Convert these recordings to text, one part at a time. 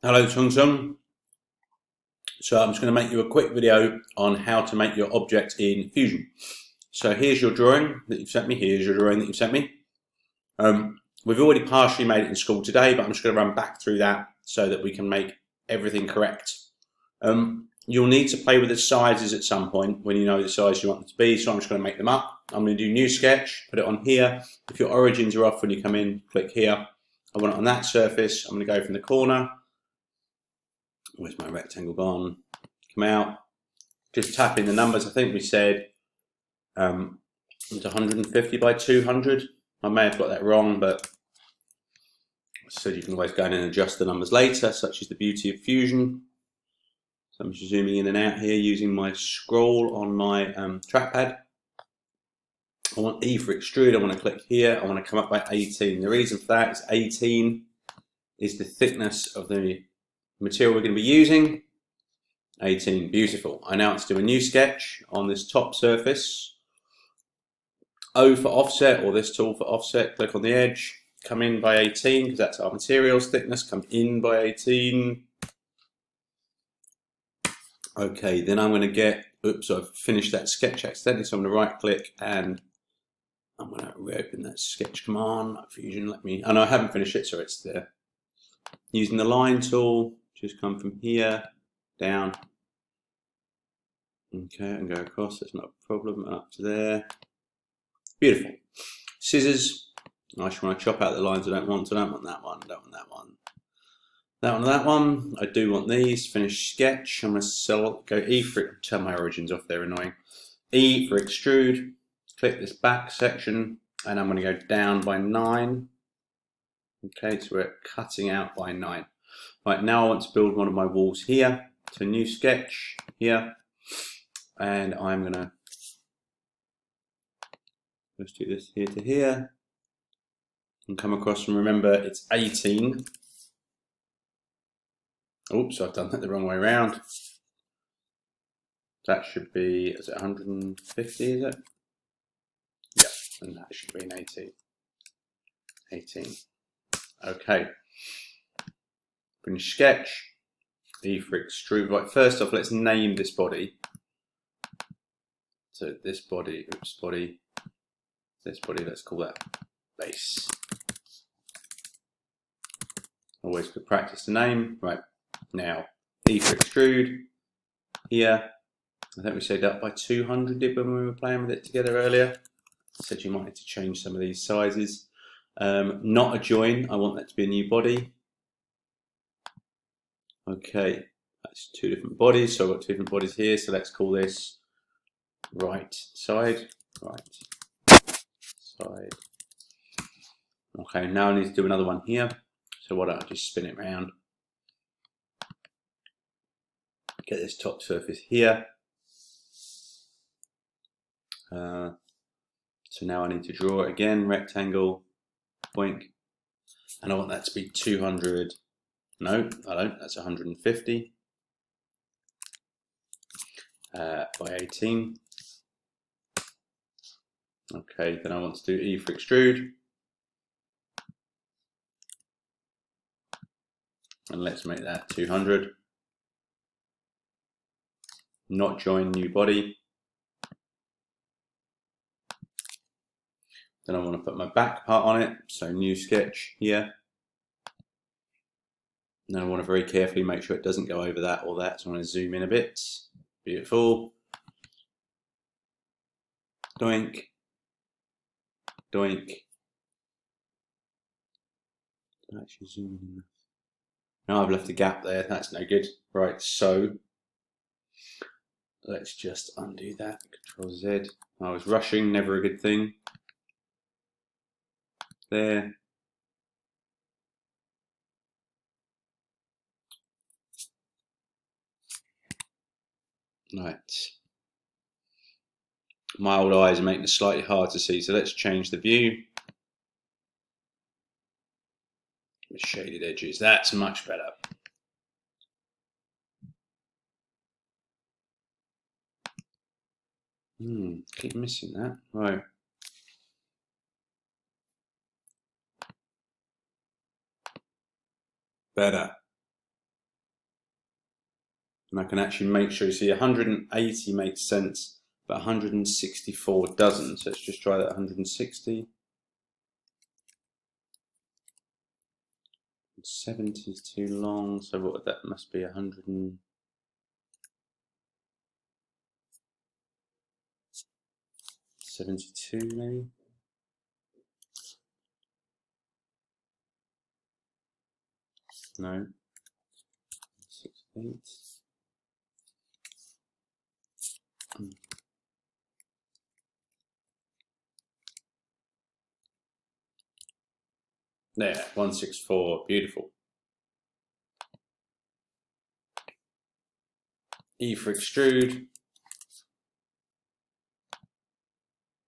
Hello Tung Tung. So I'm just going to make you a quick video on how to make your object in Fusion. So here's your drawing that you've sent me. Here's your drawing that you've sent me. We've already partially made it in school today, but I'm just going to run back through that so that we can make everything correct. You'll need to play with the sizes at some point when you know the size you want them to be, so I'm just going to make them up. I'm going to do new sketch, put it on here. If your origins are off when you come in, click here. I want it on that surface. I'm going to go from the corner. Where's my rectangle gone? Come out. Just tap in the numbers. I think we said it's 150 by 200. I may have got that wrong, but so you can always go in and adjust the numbers later, such is the beauty of Fusion. So I'm just zooming in and out here using my scroll on my trackpad. I want E for extrude. I want to click here. I want to come up by 18. The reason for that is 18 is the thickness of the material we're going to be using. 18, beautiful. I now want to do a new sketch on this top surface. O for offset, or this tool for offset, click on the edge, come in by 18 because that's our materials thickness, come in by 18. Okay, then I'm going to get, oops, I've finished that sketch accidentally, so I'm going to right click and I'm going to reopen that sketch command. Fusion, let me, oh no, I haven't finished it, so it's there. Using the line tool, just come from here, down. Okay, and go across, that's not a problem, and up to there. Beautiful. Scissors, I just want to chop out the lines I don't want, so I don't want that one, don't want that one. That one, that one. I do want these. Finish sketch. I'm going to go E for, turn my origins off, they're annoying. E for extrude. Click this back section, and I'm going to go down by 9. Okay, so we're cutting out by 9. Right, now I want to build one of my walls here. So new sketch here. And I'm going to just do this here to here. And come across, and remember it's 18. Oops, I've done that the wrong way around. That should be, is it 150, is it? Yeah, and that should be an 18. 18. Okay. Finish sketch. E for extrude. Right, first off, let's name this body. So this body, oops, body. This body, let's call that base. Always good practice to name. Right, now E for extrude. Here, I think we said up by 200 did when we were playing with it together earlier. I said you might need to change some of these sizes. Not a join, I want that to be a new body. Okay, that's two different bodies, so I've got two different bodies here, so let's call this right side, right side. Okay, now I need to do another one here, so why don't I just spin it around. Get this top surface here. So now I need to draw it again, rectangle, boink, and I want that to be 200. No, I don't. That's 150 by 18. Okay, then I want to do E for extrude. And let's make that 200. Not join new body. Then I want to put my back part on it. So new sketch here. And then I want to very carefully make sure it doesn't go over that or that. So I'm going to zoom in a bit. Beautiful. Doink. Doink. Actually zoom in. Now I've left a gap there. That's no good. Right, so let's just undo that. Control Z. I was rushing, never a good thing. There. Right. My old eyes are making it slightly hard to see, so let's change the view. With shaded edges, that's much better. Keep missing that. Right. Better. And I can actually make sure, you see 180 makes sense, but 164 doesn't. So let's just try that. 160. 70 is too long, so what, that must be 172 maybe? No. 68. There, 164, beautiful. E for extrude.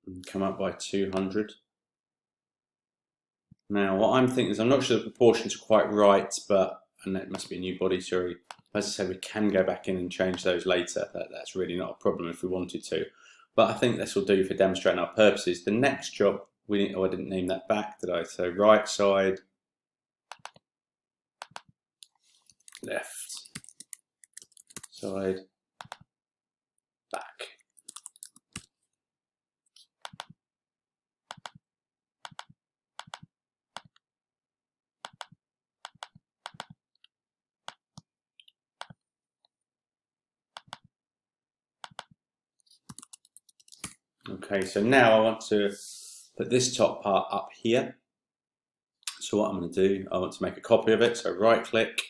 And come up by 200. Now, what I'm thinking is, I'm not sure the proportions are quite right, but, and that must be a new body, sorry. As I say, we can go back in and change those later. That's really not a problem if we wanted to. But I think this will do for demonstrating our purposes. The next job, I didn't name that back, did I? So right side, left side, back. Okay, so now I want to put this top part up here. So what I'm going to do, I want to make a copy of it. So right click,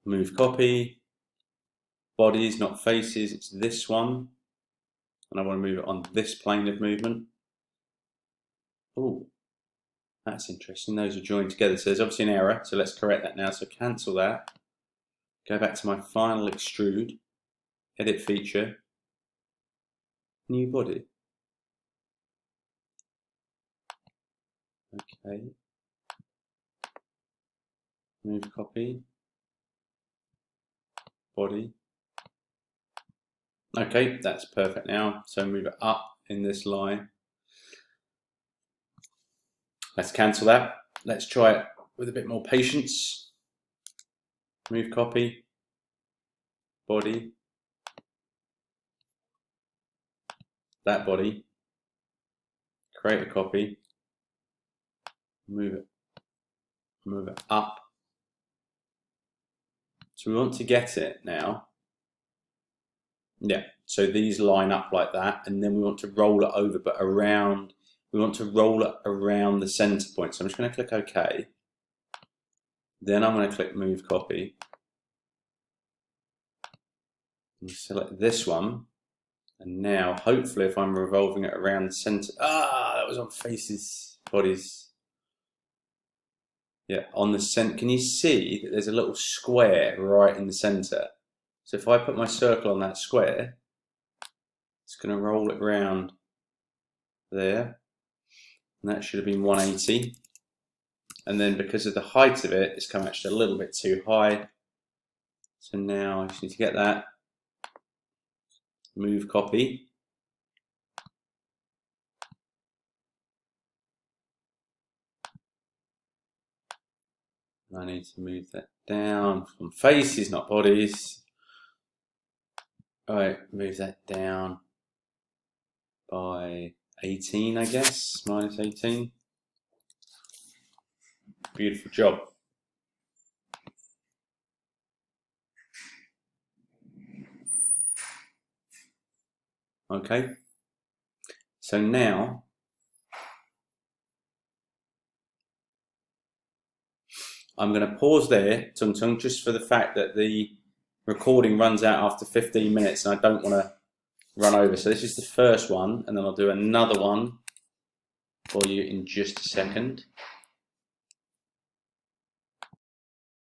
move copy, bodies, not faces, it's this one. And I want to move it on this plane of movement. Oh, that's interesting. Those are joined together. So there's obviously an error. So let's correct that now. So cancel that. Go back to my final extrude, edit feature, new body. Okay. Move copy, body. Okay, that's perfect now. So move it up in this line. Let's cancel that. Let's try it with a bit more patience. Move copy, body, that body, create a copy, move it up. So we want to get it now. Yeah, so these line up like that, and then we want to roll it over, but around, we want to roll it around the center point. So I'm just going to click OK. Then I'm going to click Move Copy. And select this one. And now, hopefully, if I'm revolving it around the center, that was on faces, bodies. Yeah, on the center. Can you see that there's a little square right in the center? So if I put my circle on that square, it's going to roll it around there. And that should have been 180. And then because of the height of it, it's come actually a little bit too high. So now I just need to get that. Move copy. I need to move that down from faces, not bodies. Alright, move that down by 18, I guess, minus 18. Beautiful job. Okay, so now I'm going to pause there, Tung Tung, just for the fact that the recording runs out after 15 minutes and I don't want to run over. So this is the first one, and then I'll do another one for you in just a second.